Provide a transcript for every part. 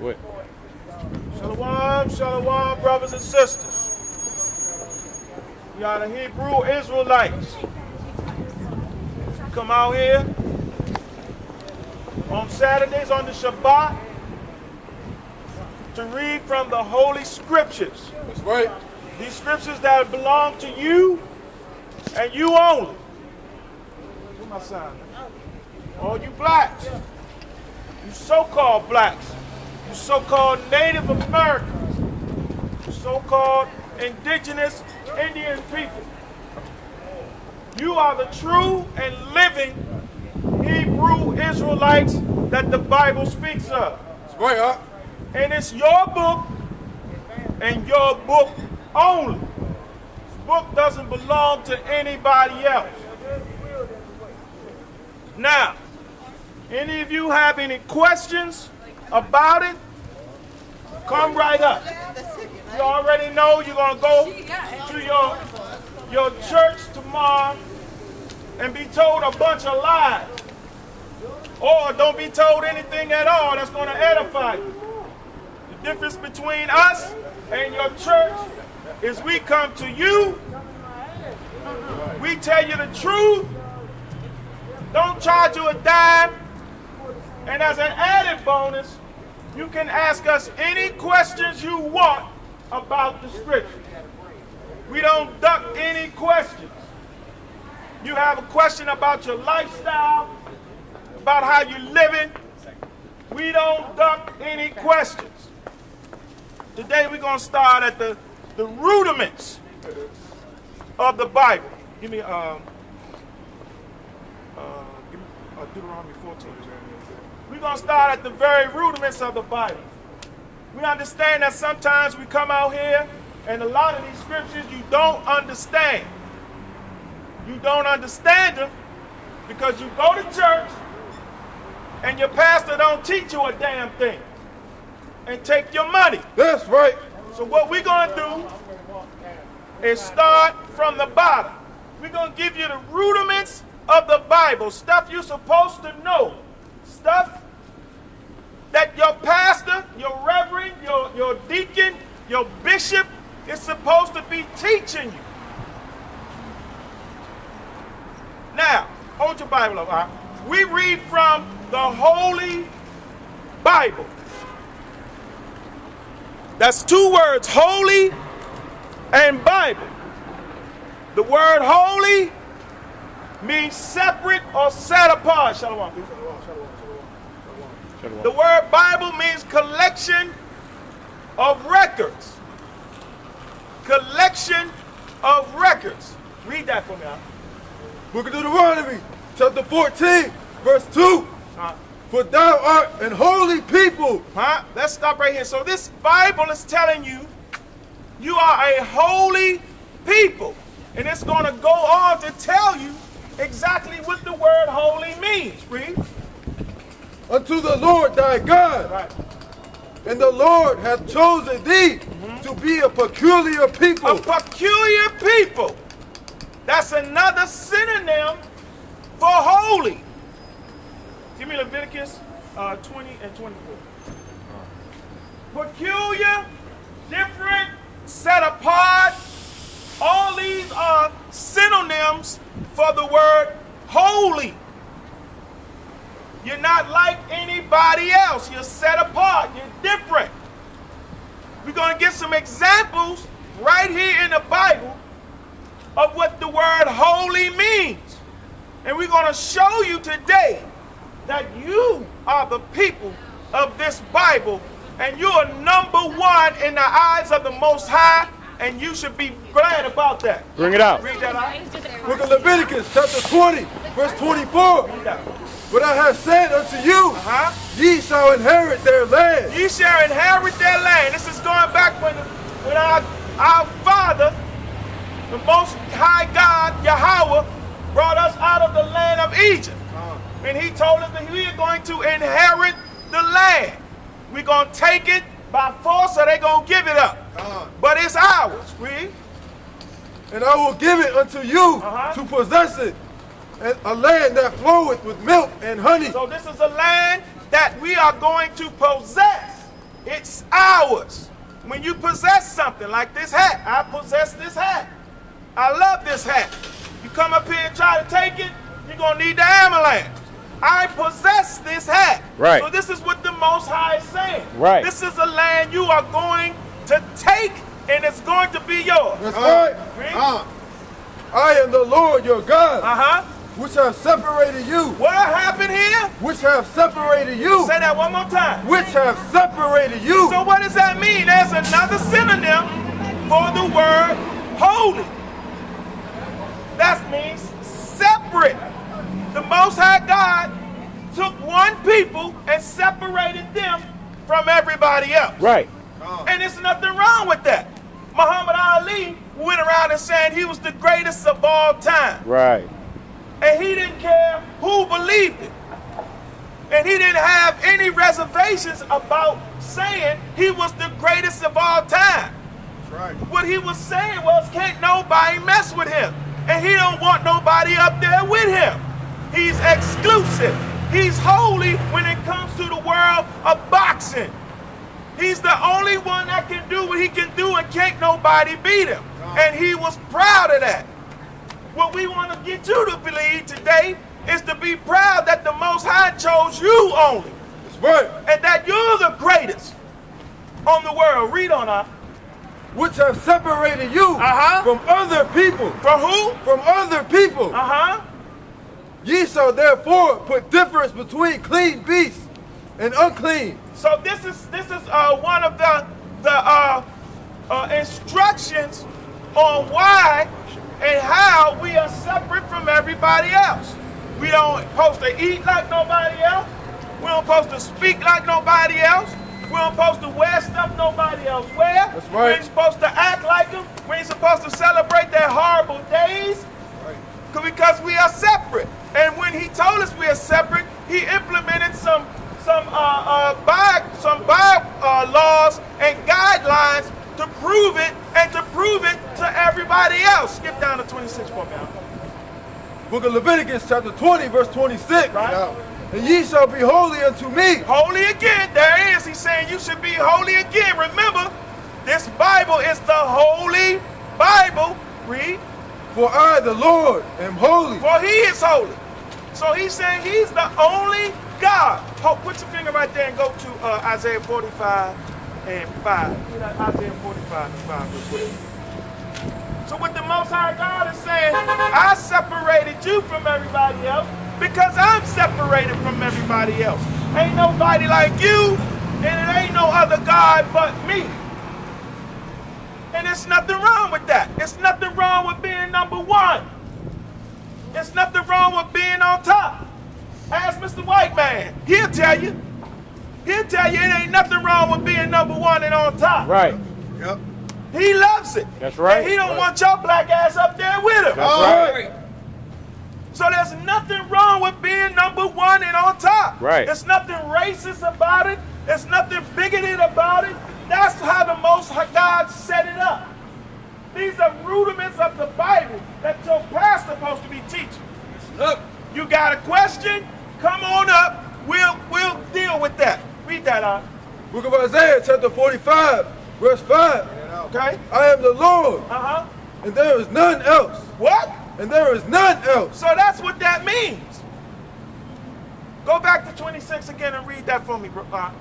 What? Shalom, shalom, brothers and sisters. We are the Hebrew Israelites. Come out here on Saturdays on the Shabbat to read from the Holy Scriptures. That's right. These scriptures that belong to you and you only. Where's my sign? All you blacks, you so-called blacks, you so-called Native Americans, you so-called indigenous Indian people. You are the true and living Hebrew Israelites that the Bible speaks of. That's right, huh? And it's your book and your book only. This book doesn't belong to anybody else. Now, any of you have any questions about it, come right up. You already know you're going to go to your church tomorrow and be told a bunch of lies. Or don't be told anything at all that's going to edify you. The difference between us and your church is we come to you, we tell you the truth, don't charge you a dime, and as an added bonus, you can ask us any questions you want about the scripture. We don't duck any questions. You have a question about your lifestyle, about how you're living, we don't duck any questions. Today we're going to start at the rudiments of the Bible. Give me Deuteronomy 14. We're going to start at the very rudiments of the Bible. We understand that sometimes we come out here and a lot of these scriptures you don't understand. You don't understand them because you go to church and your pastor don't teach you a damn thing and take your money. That's right. So what we're going to do is start from the bottom. We're going to give you the rudiments of the Bible, stuff you're supposed to know, stuff that your pastor, your reverend, your deacon, your bishop is supposed to be teaching you. Now, hold your Bible up. Right? We read from the Holy Bible. That's two words, holy and Bible. The word holy means separate or set apart. Shalom. The word Bible means collection of records. Collection of records. Read that for me. Huh? Book of Deuteronomy, chapter 14, verse 2. For thou art an holy people. Let's stop right here. So this Bible is telling you, you are a holy people. And it's going to go on to tell you exactly what the word holy means. Read. Unto the Lord thy God. Right. And the Lord hath chosen thee to be a peculiar people. A peculiar people. That's another synonym for holy. Give me Leviticus 20 and 24. Peculiar, different, set apart. All these are synonyms for the word holy. You're not like anybody else. You're set apart. You're different. We're going to get some examples right here in the Bible of what the word holy means. And we're going to show you today that you are the people of this Bible and you are number one in the eyes of the Most High, and you should be glad about that. Bring it out. Read that out. Book of Leviticus, chapter 20, verse 24. Read that. But I have said unto you, ye shall inherit their land. Ye shall inherit their land. This is going back when our Father, the Most High God, Yahweh, brought us out of the land of Egypt. And he told us that we are going to inherit the land. We're going to take it by force or they're going to give it up. But it's ours. Read. And I will give it unto you to possess it, a land that floweth with milk and honey. So this is a land that we are going to possess. It's ours. When you possess something like this hat, I possess this hat. I love this hat. You come up here and try to take it, you're going to need the ambulance. I possess this hat. Right. So this is what the Most High is saying. Right. This is a land you are going to take, and it's going to be yours. That's right. Read. I am the Lord your God, Uh-huh. which have separated you. What happened here? Which have separated you. Say that one more time. Which have separated you. So what does that mean? There's another synonym for the word holy. That means separate. The Most High God took one people and separated them from everybody else. Right. And there's nothing wrong with that. Muhammad Ali went around and saying he was the greatest of all time. Right. And he didn't care who believed it. And he didn't have any reservations about saying he was the greatest of all time. That's right. What he was saying was, can't nobody mess with him. And he don't want nobody up there with him. He's exclusive. He's holy when it comes to the world of boxing. He's the only one that can do what he can do, and can't nobody beat him. And he was proud of that. What we want to get you to believe today is to be proud that the Most High chose you only. That's right. And that you're the greatest on the world. Read on up. Which have separated you from other people. From who? From other people. Ye shall therefore put difference between clean beasts and unclean. So this is one of the instructions on why and how we are separate from everybody else. We don't supposed to eat like nobody else. We don't supposed to speak like nobody else. We don't supposed to wear stuff nobody else wear. That's right. We ain't supposed to act like them. We ain't supposed to celebrate their horrible days. Right. Because we are separate. And when he told us we are separate, he implemented some laws and guidelines to prove it, and to prove it to everybody else. Skip down to 26 for me. Book of Leviticus chapter 20 verse 26. Right. And ye shall be holy unto me. Holy again. There it is. He's saying you should be holy again. Remember, this Bible is the holy Bible. Read. For I, the Lord, am holy. For he is holy. So he's saying he's the only God. Put your finger right there and go to Isaiah 45 and 5. Read Isaiah 45 and 5 real quick. So what the Most High God is saying, I separated you from everybody else because I'm separated from everybody else. Ain't nobody like you, and it ain't no other God but me. And there's nothing wrong with that. There's nothing wrong with being number one. There's nothing wrong with being on top. Ask Mr. White Man. He'll tell you. He'll tell you it ain't nothing wrong with being number one and on top. Right. Yep. He loves it. That's right. And he don't want your black ass up there with him. That's right. So there's nothing wrong with being number one and on top. Right. There's nothing racist about it. There's nothing bigoted about it. That's how the Most High God set it up. These are rudiments of the Bible that your pastor's supposed to be teaching. Look, you got a question? Come on up. We'll deal with that. Read that out. Book of Isaiah chapter 45 verse 5. Okay. I am the Lord, and there is none else. What? And there is none else. So that's what that means. Go back to 26 again and read that for me,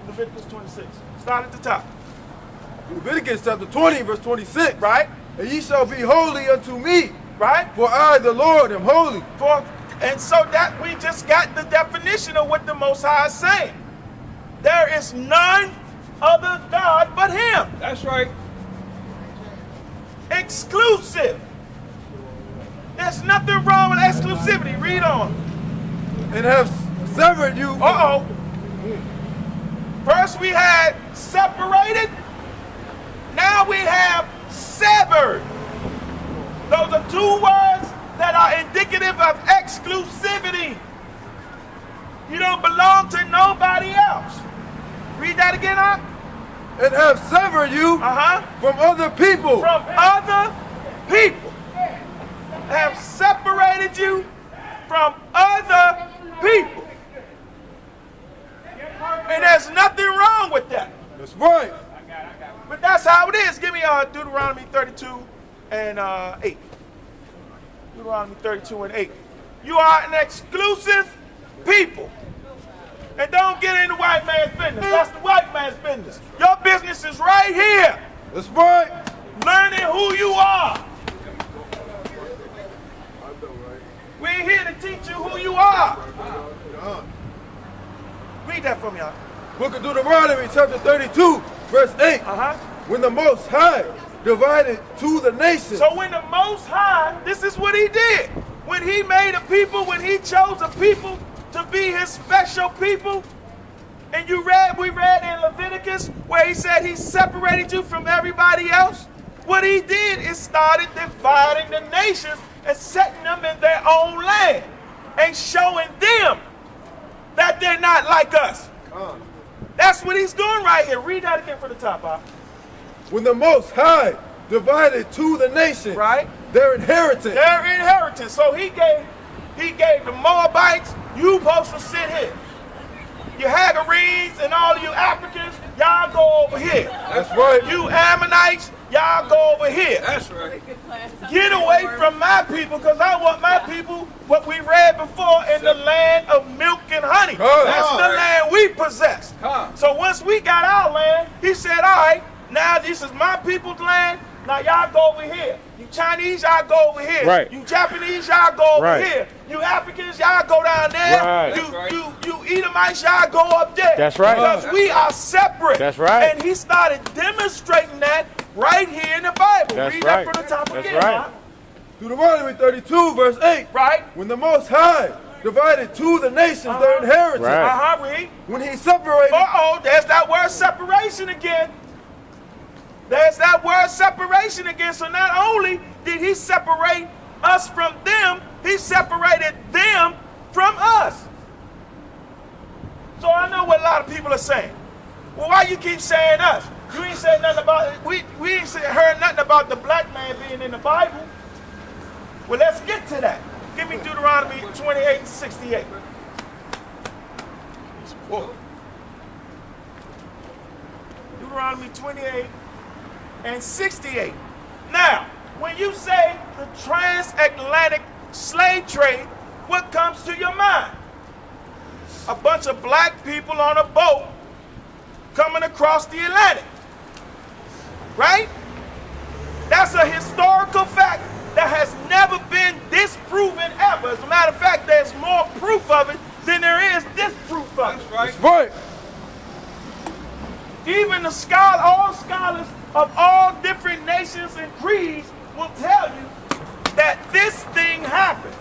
Leviticus 26. Start at the top. Leviticus chapter 20 verse 26. Right? And ye shall be holy unto me. Right? For I, the Lord, am holy. And so that we just got the definition of what the Most High is saying. There is none other God but him. That's right. Exclusive. There's nothing wrong with exclusivity. Read on. And have severed you. Uh-oh. First we had separated. Now we have severed. Those are two words that are indicative of exclusivity. You don't belong to nobody else. Read that again, huh? And have severed you from other people. From other people. Have separated you from other people. And there's nothing wrong with that. That's That's right. But that's how it is. Give me Deuteronomy 32 and 8. Deuteronomy 32 and 8. You are an exclusive people. And don't get in the white man's business. That's the white man's business. Your business is right here. That's right. Learning who you are. We're here to teach you who you are. Read that for me, y'all. Book of Deuteronomy, chapter 32, verse 8. When the Most High divided to the nations. So when the Most High, this is what he did. When he made a people, when he chose a people to be his special people, and we read in Leviticus where he said he separated you from everybody else. What he did is started dividing the nations and setting them in their own land and showing them that they're not like us. That's what he's doing right here. Read that again from the top, Bob. When the Most High divided to the nations, right, their inheritance. Their inheritance. So he gave the Moabites, you supposed to sit here. You Hagarenes and all of you Africans, y'all go over here. That's right. You Ammonites, y'all go over here. That's right. Get away from my people, because I want my people, what we read before, in the land of milk and honey. That's the land we possess. So once we got our land, he said, all right, now this is my people's land. Now y'all go over here. You Chinese, y'all go over here. Right. You Japanese, y'all go over Right. here. You Africans, y'all go down there. Right. You Edomites, y'all go up there. That's right. Because we are separate. That's right. And he started demonstrating that right here in the Bible. That's Read right. that from the top That's again. right. Huh? Deuteronomy 32, verse 8. Right. When the Most High divided to the nations their inheritance. Right. Read. When he separated. There's that word separation again. There's that word separation again. So not only did he separate us from them, he separated them from us. So I know what a lot of people are saying. Well, why you keep saying us? You ain't said nothing about it. We ain't heard nothing about the black man being in the Bible. Well, let's get to that. Give me Deuteronomy 28 and 68. Deuteronomy 28 and 68. Now, when you say the transatlantic slave trade, what comes to your mind? A bunch of black people on a boat coming across the Atlantic. Right? That's a historical fact that has never been disproven ever. As a matter of fact, there's more proof of it than there is disproof of it. That's right. Even all scholars of all different nations and creeds will tell you that this thing happened.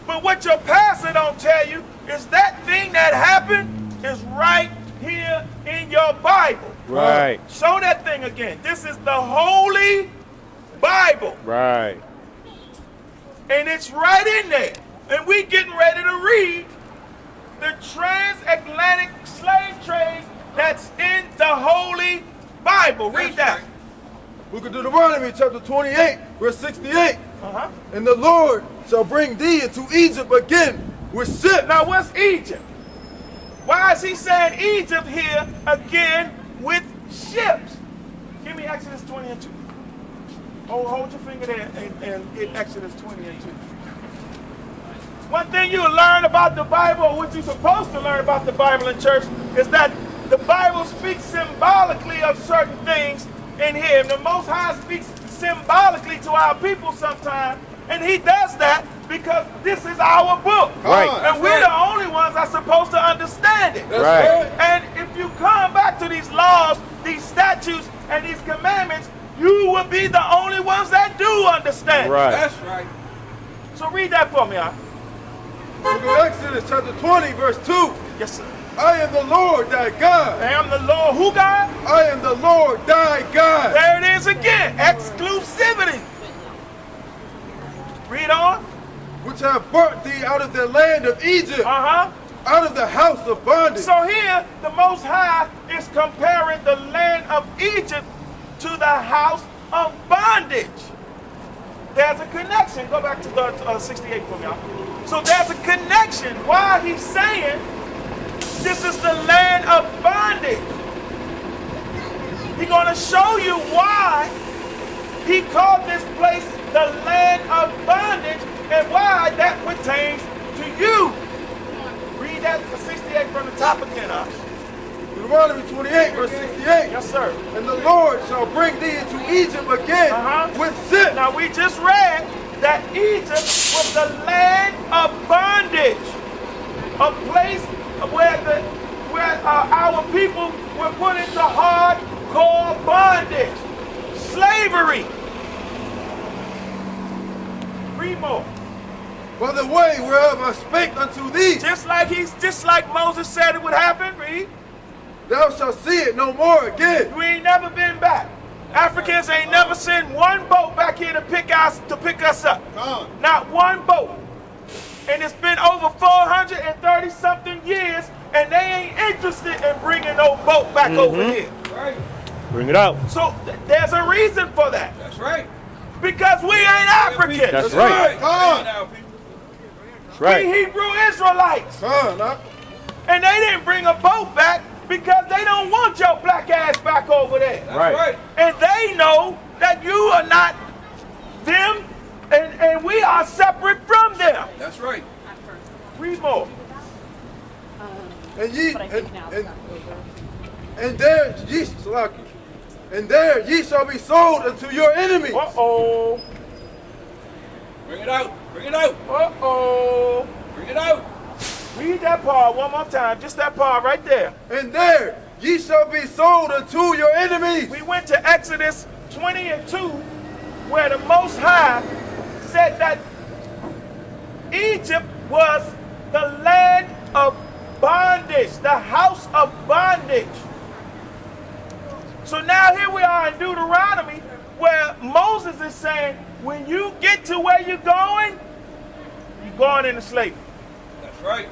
But what your pastor don't tell you is that thing that happened is right here in your Bible. Right. Show that thing again. This is the Holy Bible. Right. And it's right in there. And we getting ready to read the transatlantic slave trade that's in the Holy Bible. Read that. Book of Deuteronomy, chapter 28, verse 68. And the Lord shall bring thee into Egypt again with ships. Now what's Egypt? Why is he saying Egypt here again with ships? Give me Exodus 20 and 2. Hold your finger there and get Exodus 20 and 2. One thing you learn about the Bible, or what you're supposed to learn about the Bible in church, is that the Bible speaks symbolically of certain things in here. And the Most High speaks symbolically to our people sometimes. And he does that because this is our book. Right. And we're the only ones that's supposed to understand it. That's Right. And if you come back to these laws, these statutes, and these commandments, you will be the only ones that do understand. Right. That's right. So read that for me, huh? Book of Exodus, chapter 20, verse 2. Yes, sir. I am the Lord thy God. I am the Lord. Who God? I am the Lord thy God. There it is again. Exclusivity. Read on. Which have brought thee out of the land of Egypt, Uh-huh. out of the house of bondage. So here, the Most High is comparing the land of Egypt to the house of bondage. There's a connection. Go back to the 68 for me, y'all. So there's a connection. Why he's saying this is the land of bondage. He's going to show you why he called this place the land of bondage and why that pertains to you. Read that for 68 from the top again, Ash. Deuteronomy 28, verse 68. Yes, sir. And the Lord shall bring thee into Egypt again with zip. Now, we just read that Egypt was the land of bondage, a place where our people were put into hardcore bondage, slavery. Read more. By the way whereof I spake unto thee, Just like Moses said it would happen. Read. thou shalt see it no more again. We ain't never been back. Africans ain't never sent one boat back here to pick us up. Not one boat. And it's been over 430 something years, and they ain't interested in bringing no boat back over here. Right. Bring it out. So there's a reason for that. That's right. Because we ain't Africans. That's right. That's right. We Hebrew Israelites. Nah. And they didn't bring a boat back because they don't want your black ass back over there. That's right. And they know that you are not them, and we are separate from them. That's right. Read more. And ye and there ye Salaki. And there ye shall be sold unto your enemies. Uh-oh. Bring it out. Bring it out. Uh-oh. Bring it out. Read that part one more time. Just that part right there. And there ye shall be sold unto your enemies. We went to Exodus 20 and 2, where the Most High said that Egypt was the land of bondage, the house of bondage. So now here we are in Deuteronomy, where Moses is saying, when you get to where you're going into slavery. That's right.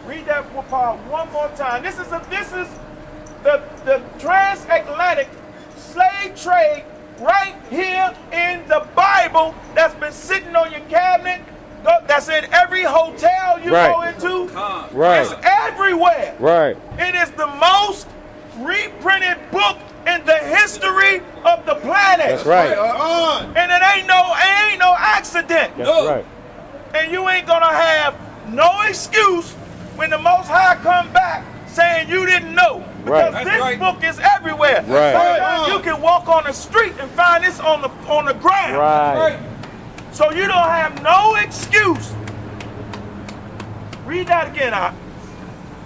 Read that part one more time. This is the transatlantic slave trade right here in the Bible that's been sitting on your cabinet, that's in every hotel you go into. Right. It's everywhere. Right. It is the most reprinted book in the history of the planet. That's right. And it ain't no accident. That's right. And you ain't gonna have no excuse when the Most High come back saying you didn't know. Because Right. this book is everywhere. Right. Sometimes you can walk on the street and find this on the ground. Right. So you don't have no excuse. Read that again,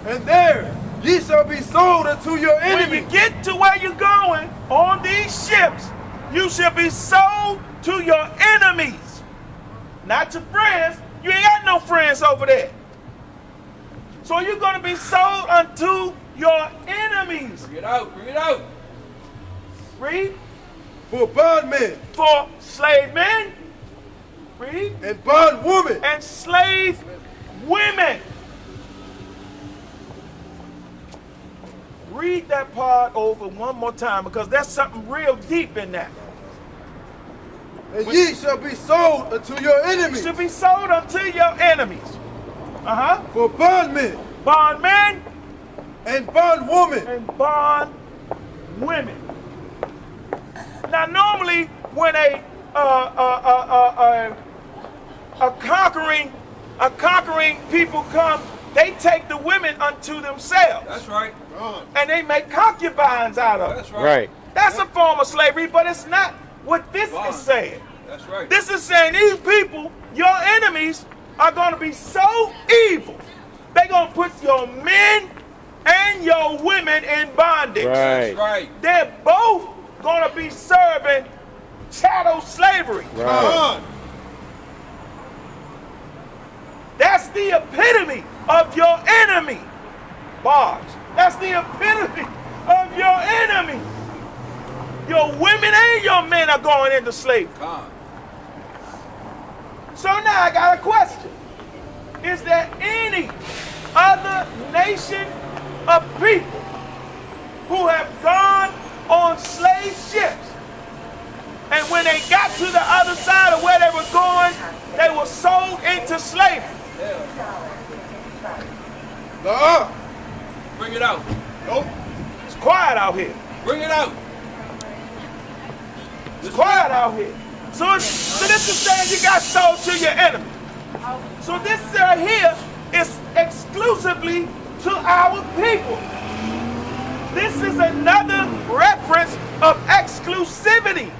And there ye shall be sold unto your When you enemies. get to where you're going on these ships, you shall be sold to your enemies. Not your friends. You ain't got no friends over there. So you're going to be sold unto your enemies. Bring it out. Bring it out. Read. For bondmen For slave men. Read. and bondwomen. And slave women. Read that part over one more time, because there's something real deep in that. And ye shall be sold unto your enemies. Should be sold unto your enemies. For bondmen Bondmen and bondwomen. and bond women. Now, normally when a conquering people come, they take the women unto themselves. That's right. And they make concubines out of them. That's right. Right. That's a form of slavery, but it's not what this is saying. That's right. This is saying these people, your enemies, are going to be so evil. They're going to put your men and your women in bondage. Right. That's right. They're both going to be serving chattel slavery. Right. That's the epitome of your enemy. Bars. That's the epitome of your enemy. Your women and your men are going into slavery. So now I got a question. Is there any other nation of people who have gone on slave ships, and when they got to the other side of where they were going, they were sold into slavery? Nuh-uh. Bring it out. Nope. quiet out here. Bring it out. It's quiet out here. So this is saying you got sold to your enemy. So this right here is exclusively to our people. This is another reference of exclusivity.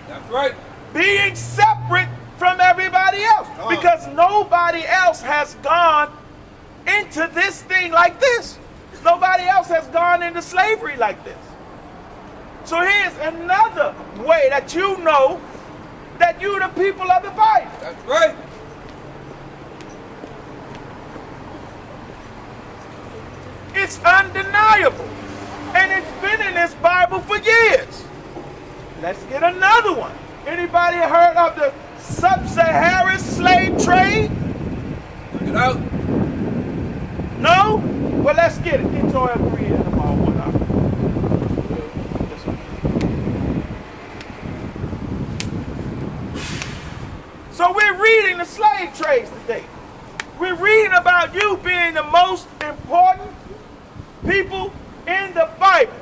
That's right. Being separate from everybody else. Because nobody else has gone into this thing like this. Nobody else has gone into slavery like this. So here's another way that you know that you're the people of the Bible. That's right. It's undeniable. And it's been in this Bible for years. Let's get another one. Anybody heard of the sub-Saharan slave trade? Bring it out. No? Well, let's get it. Get your agree in about one hour. So we're reading the slave trades today. We're reading about you being the most important people in the Bible.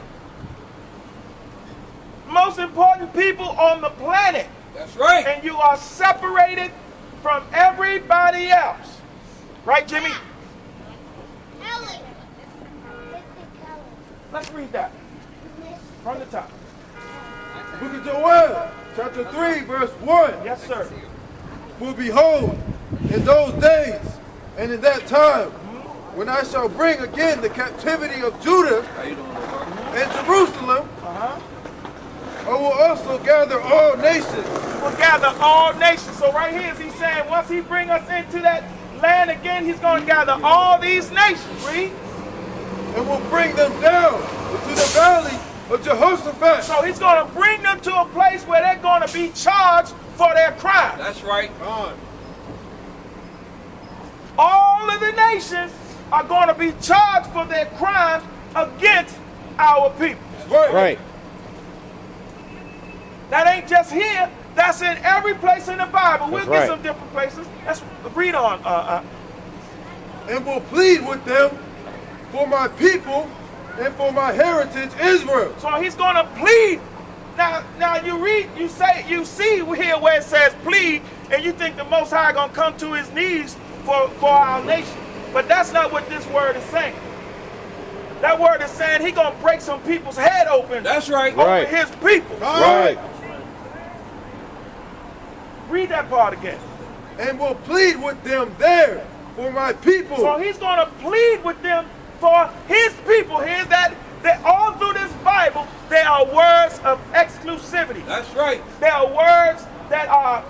Most important people on the planet. That's right. And you are separated from everybody else. Right, Jimmy? Let's read that from the top. Book of Joel, chapter 3, verse 1. Yes, sir. For behold, in those days and in that time, when I shall bring again the captivity of Judah How you doing, Lord? and Jerusalem, I will also gather all nations. We'll gather all nations. So right here is he saying once he bring us into that land again, he's going to gather all these nations. Read. And will bring them down into the valley of Jehoshaphat. So he's going to bring them to a place where they're going to be charged for their crime. That's right. All of the nations are going to be charged for their crimes against our people. Right. That ain't just here. That's in every place in the Bible. We'll That's get right. some different places. Let's read on. And will plead with them for my people and for my heritage Israel. So he's going to plead. Now you read, you see here where it says plead, and you think the Most High going to come to his knees for our nation. But that's not what this word is saying. That word is saying he's going to break some people's head open. That's right. Over Right. his people. Right. Read that part again. And will plead with them there for my people. So he's going to plead with them for his people. Here's that all through this Bible, there are words of exclusivity. That's right. There are words that are,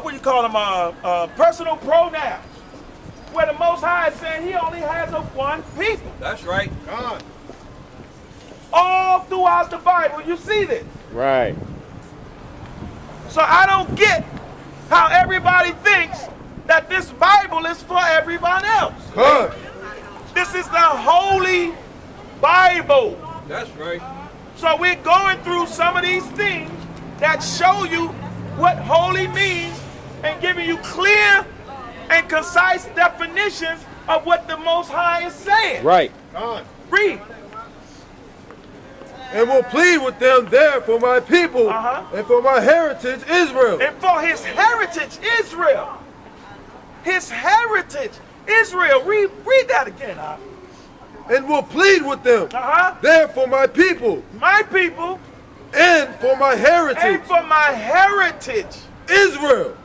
what do you call them, personal pronouns. Where the Most High is saying he only has a one people. That's right. All throughout the Bible, you see this. Right. So I don't get how everybody thinks that this Bible is for everyone else. Huh. This is the Holy Bible. That's right. So we're going through some of these things that show you what holy means and giving you clear and concise definitions of what the Most High is saying. Right. Read. And will plead with them there for my people and for my heritage Israel. And for his heritage, Israel. His heritage, Israel. Read that again. And will plead with them there for my people My people and for my heritage and for my heritage, Israel,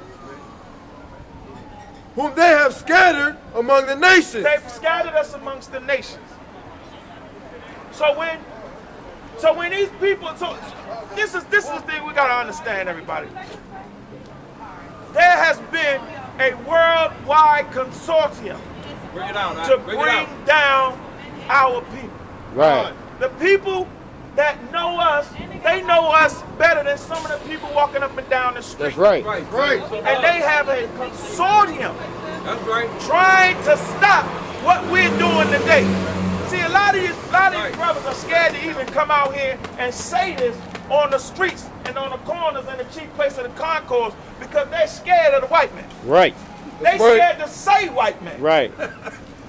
whom they have scattered among the nations. they've scattered us amongst the nations. So when these people, so this is the thing we gotta understand, everybody. There has been a worldwide consortium Bring it out. to Bring it out. bring down our people. Right. The people that know us, they know us better than some of the people walking up and down the street. That's right. Right. And they have a consortium That's right. trying to stop what we're doing today. See, a lot of these brothers are scared to even come out here and say this on the streets and on the corners and the chief place of the concourse because they're scared of the white man. Right. They scared to say white man. Right.